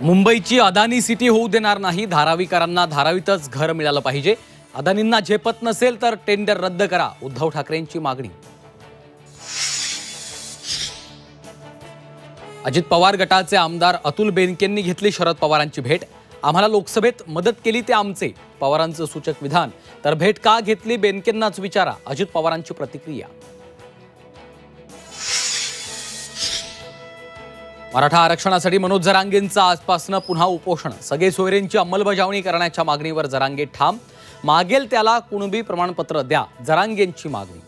मुंबईची अदानी सिटी होऊ देणार नाही। धारावीकरांना धारावीतच घर मिळालं पाहिजे। अदानींना झेपत नसेल तर टेंडर रद्द करा, उद्धव ठाकरेंची मागणी। अजित पवार गटाचे आमदार अतुल बेनकेंनी घेतली शरद पवारांची भेट। आम्हाला लोकसभेत मदत केली ते आमचे, पवारांचं सूचक विधान। तर भेट का घेतली बेनकेंनाच विचारा, अजित पवारांची प्रतिक्रिया। मराठा आरक्षणासाठी मनोज जरांगेंचं आजपासून पुन्हा उपोषण। सगळे सोयरेंची अंमलबजावणी करण्याच्या मागणीवर जरांगे ठाम। मागेल त्याला कुणबी प्रमाणपत्र द्या, जरांगेंची मागणी।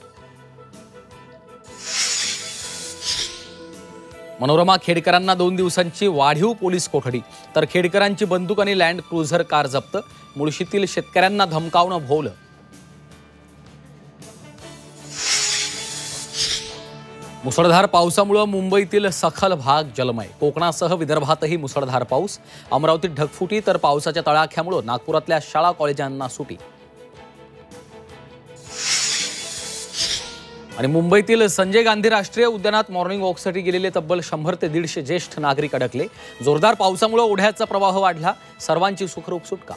मनोरमा खेडकरांना 2 दिवसांची वाढीव पोलीस कोठडी। तर खेडकरांची बंदूक आणि लँड क्रुझर कार जप्त। मुळशीतील शेतकऱ्यांना धमकावणं भोवलं। मुसळधार पावसामुळे मुंबईतील सखल भाग जलमय। कोकणासह विदर्भातही मुसळधार पाऊस। अमरावतीत ढगफुटी तर पावसाच्या तडाख्यामुळे नागपुरातल्या शाळा कॉलेजांना सुटी। आणि मुंबईतील संजय गांधी राष्ट्रीय उद्यानात मॉर्निंग वॉकसाठी गेलेले तब्बल 100 ते 150 ज्येष्ठ नागरिक अडकले। जोरदार पावसामुळे ओढ्याचा प्रवाह वाढला। सर्वांची सुखरूप सुटका।